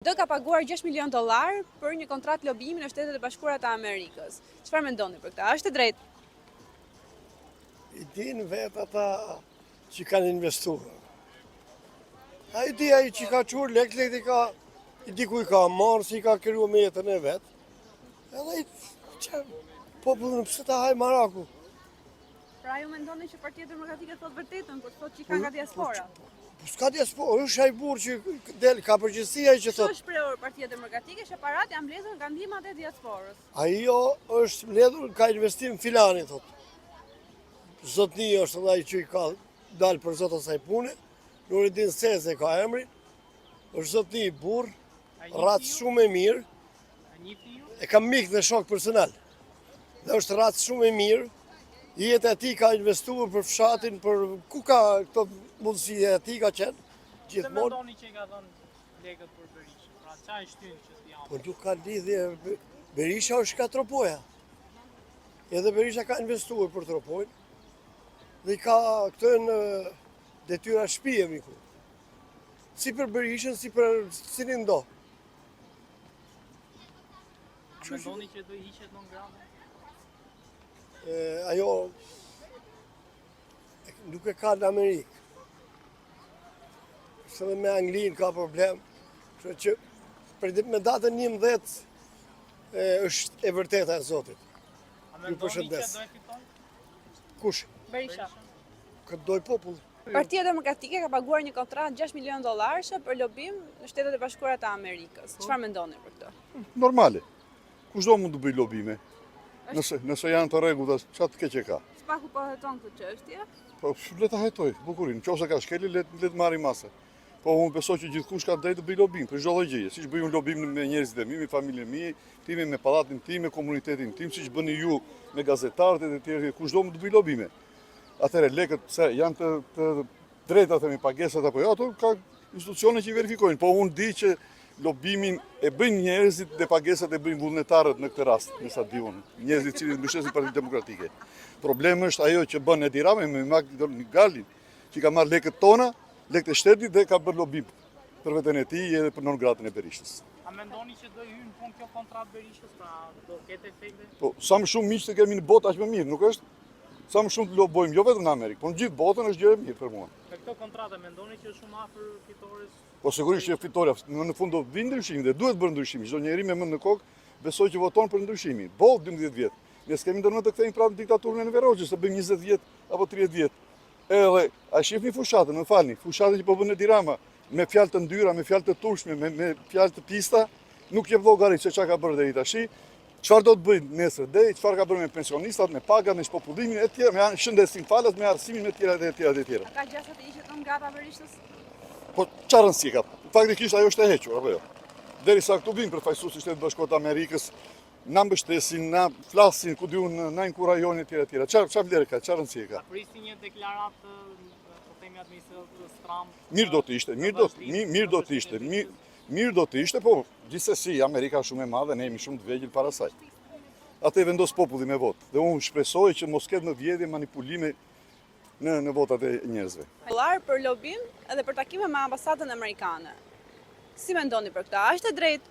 BT ka paguar $6 milion për një kontratë lobimi në Shtetet e Bashkuara të Amerikës. Çfarë mendoni për këtë? A është e drejtë? I din vetë ata që kanë investuar. A i di ai që ka qurë lek i ka, i di ku i ka marë, si i ka kryu me jetën e vetë. Edhe i popullën pëse ta haj maraku. Pra ju mendoni që Partia Demokratike thot vërtetën, kur thot që ka nga diaspora? S'ka diaspora, është ai burr që del ka përgjegjësia që thot. Është shprehur Partia Demokratike që parat janë mbledhur nga ndihmat e diasporës. Ajo është mbledhur ka investim filani thot. Zotni është ai që i ka dalë për zot asaj pune. Nuridin Seze ka emrin. Është zotni i burr, rrat shumë e mirë. E kam mik në shok personal. Dhe është rrat shumë e mirë. Jeta e tij ka investuar për fshatin, për ku ka këto mundësi e tij ka qenë gjithmonë. Se mendoni që i ka dhënë lekët për Berishën? Pra çfarë shtyn që t'i japë? Po nuk ka lidhje, Berisha është ka tropoja. Edhe Berisha ka investuar për tropojnë. Dhe i ka këto në detyra shtëpie miku. Si për Berishën, si për cilin do. A mendoni që do i hiqet non grata? Ajo nuk e ka në Amerikë. Se dhe me Anglinë ka problem. Që me datën 11 është e vërteta e Zotit. A mendoni që do e fiton? Kush? Berisha. Këtë doj popull. Partia Demokratike ka paguar një kontratë $6 milion për lobim në Shtetet e Bashkuara të Amerikës. Çfarë mendoni për këtë? Normale. Kushdo mund të bëj lobime. Nëse janë të rregullta, çfarë të keq e ka? Spaku po heton këtë çështje? Po le ta hetoj, bukurin. Nëse ka shkelje, le të marri masë. Po unë besoj që gjithkush ka drejtë të bëj lobim për çdo lloj gjëje. Siç bëj unë lobim me njerëzit e mi, me familjen e mi, time me pallatin tim, me komunitetin tim, siç bëni ju me gazetarët e të tjerë, kushdo mund të bëj lobime. Atëherë lekët se janë të drejta themi pagesat apo jo, ato ka institucione që i verifikojnë. Po unë di që lobimin e bëjnë njerëzit dhe pagesat e bëjnë vullnetarët në këtë rast, nësa di unë, njerëzit që mbështesin Partinë Demokratike. Problemi është ajo që bën Edi Rama me Galin, që ka marrë lekët tona, lekët e shtetit dhe ka bërë lobim për veten e tij edhe për non gratën e Berishës. A mendoni që do i hyjë në punë kjo kontratë Berishës, pra do ketë efekte? Po, sa më shumë miq të kemi në botë aq më mirë, nuk është? Sa më shumë të lobojmë, jo vetëm në Amerikë, por në gjithë botën është gjë e mirë për mua. Me këtë kontratë mendoni që është shumë afër fitores? Po sigurisht që fitoria në fund do vinë ndryshimi dhe duhet bërë ndryshimi. Çdo njeri me mend në kokë besoj që voton për ndryshimin. Boll 12 vjet. Ne s'kemi ndërmend të kthejmë prapë diktaturën e Enver Hoxhës, të bëjmë 20 vjet apo 30 vjet. Edhe a shihni fushatën, më falni, fushatën që po bën Edi Rama me fjalë të ndyra, me fjalë të turshme, me fjalë të pista, nuk jep llogarit se çka ka bërë deri tash. Çfarë do të bëjnë nesër deri, çfarë ka bërë me pensionistat, me pagat, me popullimin e tjerë, me shëndetin falas, me arsimin me tjera dhe tjera dhe tjera. A ka gjasa të ishte non grata Berishës? Po çfarë rëndësie ka? Faktikisht ajo është e hequr, apo jo? Derisa këtu vinë përfaqësues të Shtetit Bashkuar të Amerikës, na mbështesin, na flasin, ku diun, na inkurajonin etj etj. Çfarë vlerë ka, çfarë rëndësie ka? A prisni një deklaratë, po themi administratës Trump? Mirë do të ishte, mirë do të ishte, po gjithsesi Amerika është shumë e madhe, ne jemi shumë të vegjël para saj. Atë e vendos populli me votë. Dhe unë shpresoj që mos ketë më vjedhje manipulime në votat e njerëzve. Dollar për lobim edhe për takime me ambasadën amerikane. Si mendoni për këtë? A është e drejtë?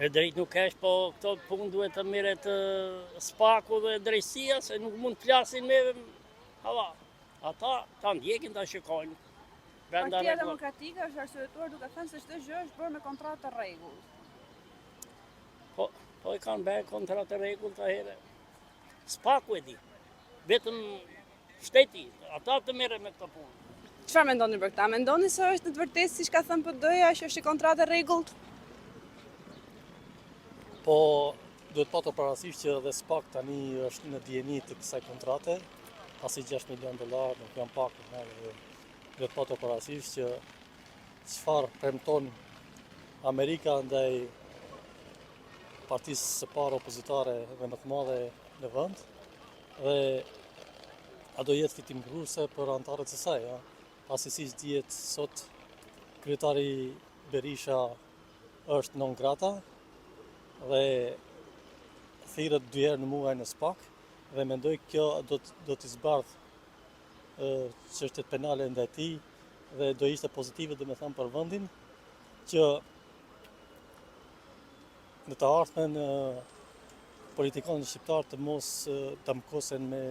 E drejtë nuk është, po këto punë duhet të merret spaku dhe drejtësia, se nuk mund të flasin me hava. Ata ta ndjekin, ta shikojnë. Partia Demokratike është arsyetuar duke thënë se çdo gjë është bërë me kontratë të rregullt. Po e kanë bërë kontratë të rregullt herë. Spaku e di. Vetëm shteti, ata të merren me këtë punë. Çfarë mendoni për këtë? Mendoni se është në të vërtetë siç ka thënë PD-ja që është një kontratë e rregullt? Po, duhet patur parasysh që edhe SPAK tani është në dijeni të kësaj kontrate, pasi $6 milion nuk janë pak, duhet patur parasysh që çfarë premton Amerika ndaj partisë së parë opozitare dhe më të madhe në vend, dhe a do jetë fitim gruese për anëtarët e saj, pasi siç dihet sot kryetari Berisha është non grata dhe thirret 2 herë në muaj në SPAK dhe mendoj kjo do t'i zbardh çështjet penale ndaj tij dhe do ishte pozitive domethënë për vendin që në të ardhmen politikanët shqiptar të mos të mkosen me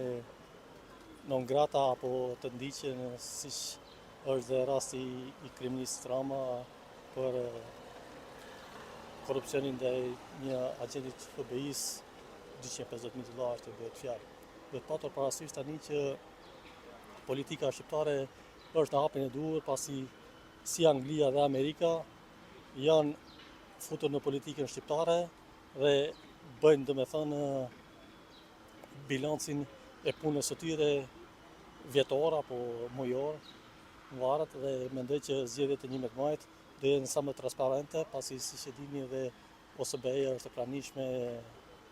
non grata apo të ndiqen siç është dhe rasti i kryeministit Rama për korrupsionin ndaj një agjenti të FBI-s, $250.000 të bëhet fjalë. Duhet patur parasysh tani që politika shqiptare është në hapjen e duhur, pasi si Anglia dhe Amerika janë futur në politikën shqiptare dhe bëjnë domethënë bilancin e punës së tyre vjetor apo mujor, varet, dhe mendoj që zgjedhjet e 11 majit do jenë sa më transparente, pasi siç e dini dhe OSBE është e pranishme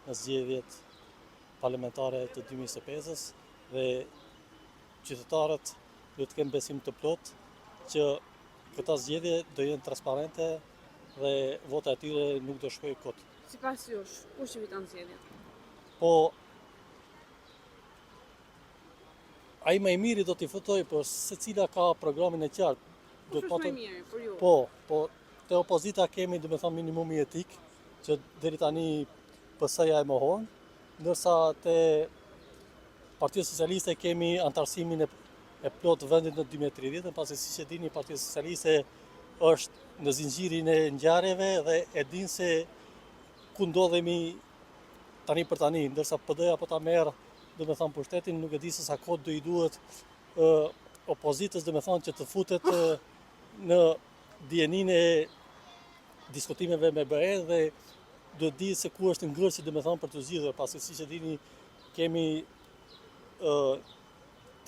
në zgjedhjet parlamentare të 2025-s dhe qytetarët duhet të kenë besim të plot që këta zgjedhje do jenë transparente dhe vota e tyre nuk do shkojë kot. Sipas jush, kush i fiton zgjedhjet? Po ai më i miri do t'i fitoj, por secila ka programin e qartë. Kush është më i miri për ju? Po, te opozita kemi domethënë minimumi etik, që deri tani PS-ja e mohon, ndërsa te Partia Socialiste kemi antarësimin e plot vendit në 2030, pasi siç e dini Partia Socialiste është në zinxhirin e ngjarjeve dhe e din se ku ndodhemi tani për tani, ndërsa PD-ja po ta merr domethënë pushtetin, nuk e di se sa kohë do i duhet opozitës domethënë që të futet në dijenin e diskutimeve me BE dhe do të di se ku është ngërçi domethënë për të zgjidhur, pasi siç e dini kemi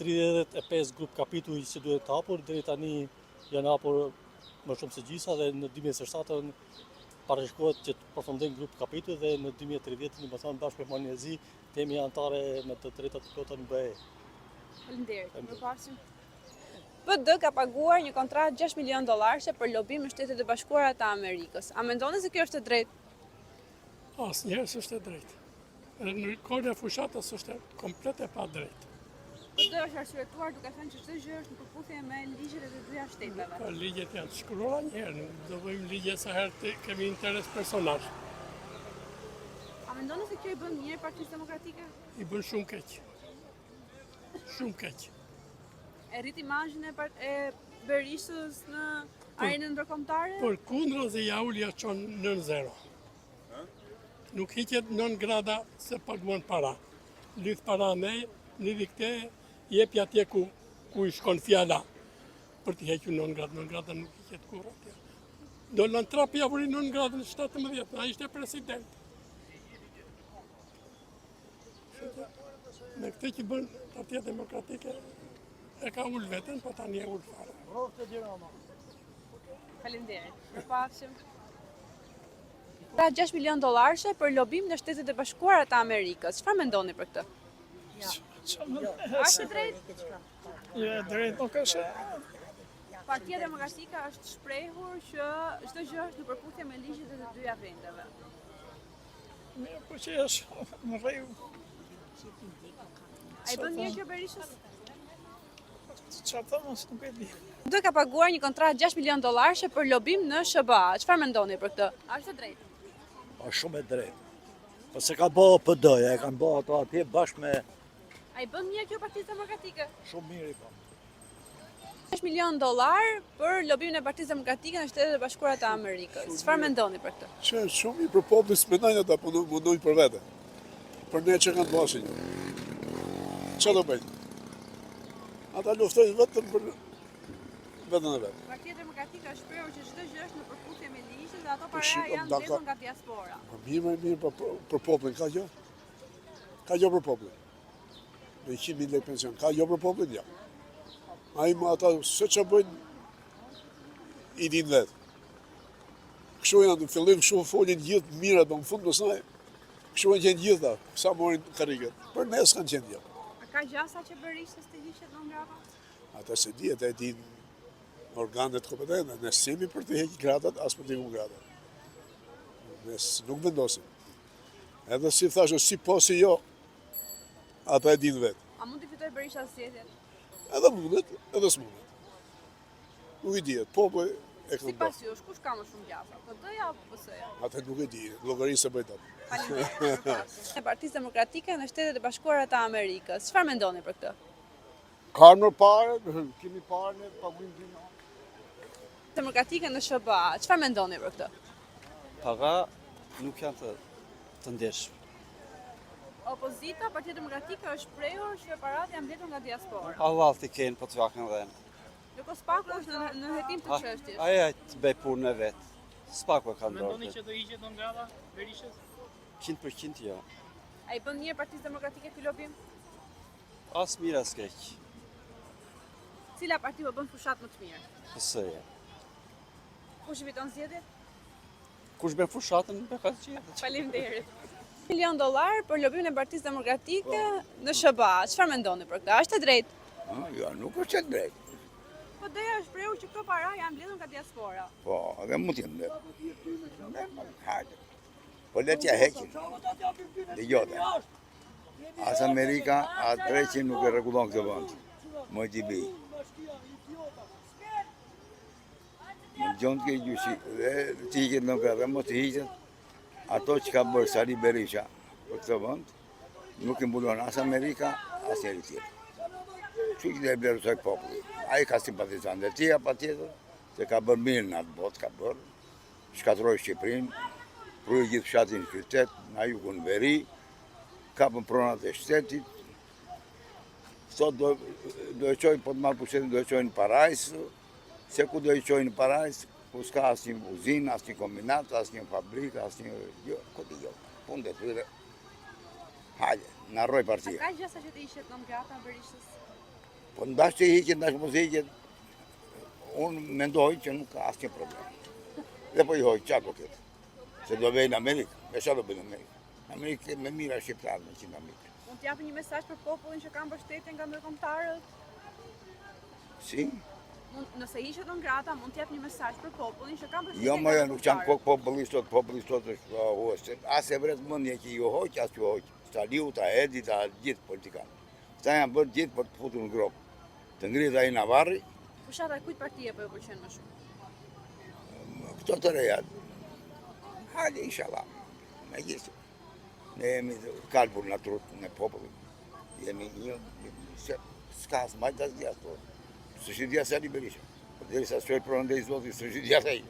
35 grup kapituj që duhet të hapur, deri tani janë hapur më shumë se gjysma dhe në 2027 parashikohet që të përfundojnë grup kapituj dhe në 2030 domethënë bashkë me Malezi jemi anëtare me të drejtat të plota në BE. Faleminderit. Përpasim. PD ka paguar një kontratë $6 milion për lobim në Shtetet e Bashkuara të Amerikës. A mendoni se kjo është e drejtë? Asnjëherë s'është e drejtë. Në kohën e fushatës është komplet e pa drejtë. PD është arsyetuar duke thënë që çdo gjë është në përputhje me ligjet e të dyja shteteve. Po ligjet janë shkruara njëherë, do bëjmë ligje sa herë të kemi interes personazh. A mendoni se kjo i bën mirë Partisë Demokratike? I bën shumë keq. Shumë keq. E rrit imazhin e Berishës në arenën ndërkombëtare? Por kundrën se ja ul ja çon 9-0. Nuk hiqet 9 grada se paguan para. Lidh para ne, lidhi këte, jepi atje ku i shkon fjala për të hequr 9 gradë. 9 grada nuk hiqet kur atje. Do lën trapi javuri 9 gradë në 17, ai ishte president. Me këtë që bën Partia Demokratike e ka ul veten, po tani e ul fare. Faleminderit. Përpafshim. Pra $6 milion për lobim në Shtetet e Bashkuara të Amerikës. Çfarë mendoni për këtë? Është drejt? Jo, drejt nuk është. Partia Demokratike është shprehur që çdo gjë është në përputhje me ligjet e të dyja vendeve. Mirë, po që është në rregull. Ai bën mirë kjo Berishës? Çfarë thonë, nuk e di. PD ka paguar një kontratë $6 milion për lobim në SBA. Çfarë mendoni për këtë? A është e drejtë? Është shumë e drejtë. Po se ka bëu PD-ja, e kanë bëu ato atje bashkë me Ai bën mirë kjo Partisë Demokratike? shumë mirë i po. $6 milion për lobimin e Partisë Demokratike në Shtetet e Bashkuara të Amerikës. Çfarë mendoni për këtë? Që është shumë i për popullit s'mendojnë ata, po mundojnë për vete. Për ne që kanë bashkë një. Çfarë do bëjnë? Ata luftojnë vetëm për veten e vet. Partia Demokratike është shprehur që çdo gjë është në përputhje me ligjet dhe ato para shiko, janë dhënë nga diaspora. Po mirë, për popullin ka gjë. Ka gjë për popullin. Me 100.000 lekë pension, ka gjë për popullin, ja. Ai më ata se që bëjnë i din vetë. Kështu janë, në fillim kështu folin gjithë mirë, do në fund mësaj, kështu janë qenë gjitha, sa morin karikët. Për ne s'kanë qenë gjithë. A ka gjasa që Berishës të hiqet në grava? Ata se di, ata e din organet kompetente, ne s'jemi për të heqë gradat, as për të heqë gradat. Ne nuk vendosim. Edhe si thashë, si po si jo, ata e din vetë. A mund të fitoj Berisha zgjedhjet? Edhe mundet, edhe s'mundet. Nuk i dihet, populli E këto. Sipas jush, kush ka më shumë gjasa? PD-ja apo PS-ja? Atë nuk e di, llogarisë e bëj dot. Faleminderit. E Partisë Demokratike në Shtetet e Bashkuara të Amerikës. Çfarë mendoni për këtë? Ka më parë, kemi parë ne paguim dinë. Demokratike në SBA. Çfarë mendoni për këtë? Para nuk janë të ndeshme. Opozita, Partia Demokratike është shprehur që parat janë mbledhur nga diaspora. Allah t'i kenë, po t'va kanë dhenë. Ndërkohë SPAK-u është në hetim të çështjes. Aja të bëj punën e vetë. S'paku e kanë Mendoni dorë. që do hiqet nga grada Berishës? 100% jo. Ai bën mirë Partisë Demokratike ky lobim? As mirë as keq. Cila parti po bën fushat më të mirë? PS-ja. Kush i fiton zgjedhjet? Kush bën fushatën, be ka gjithë. Faleminderit. $1 milion për lobimin e Partisë Demokratike në SBA. Çfarë mendoni për këtë? Është e drejtë? Jo, nuk është e drejtë. Po ideja është shprehur që këto para janë mbledhur nga diaspora. Po, edhe mund t'jenë. Hajde. Po le t'ja heqin. Dhe jote. As Amerika, as Greqi nuk e rregullon këtë vend. Moj t'i bëj. Në gjonë t'ke gjyshi, dhe t'i hiqet në këtë, dhe mos t'i hiqet, ato që ka bërë Sali Berisha për këtë vend, nuk i mbulon as Amerika, as njeri tjetër. Që që dhe e blerusoj populli. A i ka simpatizant dhe tia pa tjetër, se ka bërë mirë në atë botë, ka bërë, shkatroj Shqipërinë, prujë gjithë fshatin në qytet, na jugun veri, kapën pronat e shtetit, sot do e qojnë, po të marë pushetin, do e qojnë në Parajsë, se ku do e qojnë në Parajsë, ku s'ka asë një uzinë, asë një kombinat, asë një fabrikë, asë një... Jo, këtë jo, punë dhe tyre. Hajde, në arroj partia. A ka gjasa që të ishet në grata në Berishës? Po ndash që i hiqet, ndash mos i hiqet, unë mendoj që nuk ka asë një problem. Dhe po i hojë, qa do këtë? Se do vejnë Amerikë, me qa do bëjnë Amerikë? Amerikë me mira shqiptarë në 100 Amerikë. Mund t'japë një mesazh për popullin që kanë mbështetje nga ndërkombëtarët? Si? Nëse ishet në grata, mund t'jap një mesazh për popullin që kanë mbështetje Jo, nga më jo, nuk ndërkombëtarët. qanë populli sot është huësë. Asë e vretë mëndje që ju hoqë, asë ju hoqë. Ta Liu, ta Edi, ta gjithë politikanë. Ta janë bërë gjithë për të futur në gropë. Të ngritë a i Navarri, Fushata e kujt partie po ju pëlqen më shumë? këto të rejat. Hajde, inshallah, me gjithë. Ne jemi kalbur në trut në popullin. Jemi një, s'ka asë majtë asë djatë, së shi djatë Sali Berisha. Dhe sa shoj pronë dhe i zotit, së shi djatë e i.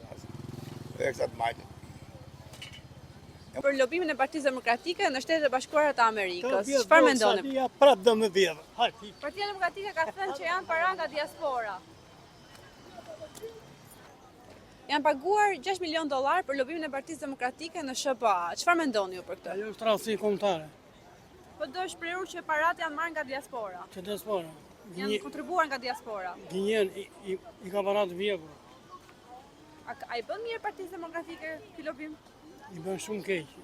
E kësat majtë. Për lobimin e Partisë Demokratike në Shtetet e Bashkuara të Amerikës. Çfarë mendoni? Prap do më vjedh. Hajde. Partia Demokratike ka thënë që janë para nga diaspora. Janë paguar $6 milion për lobimin e Partisë Demokratike në SBA. Çfarë mendoni ju për këtë? Ajo është rasti kombëtare. Po do shprehur që parat janë marrë nga diaspora. Që diaspora. Janë kontribuar nga diaspora. Gjenjen i ka parat vjekur. A i bën mirë Partisë Demokratike ky lobim? I bën shumë keq.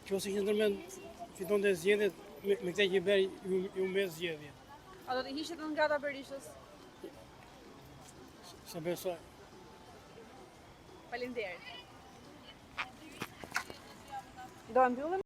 Qose që ndërmend fiton të zgjedhjet, me këtë që bërë ju mbes zgjedhje. A do të hiqet në grata Berishës? Se besoj. Faleminderit. Do mbyllim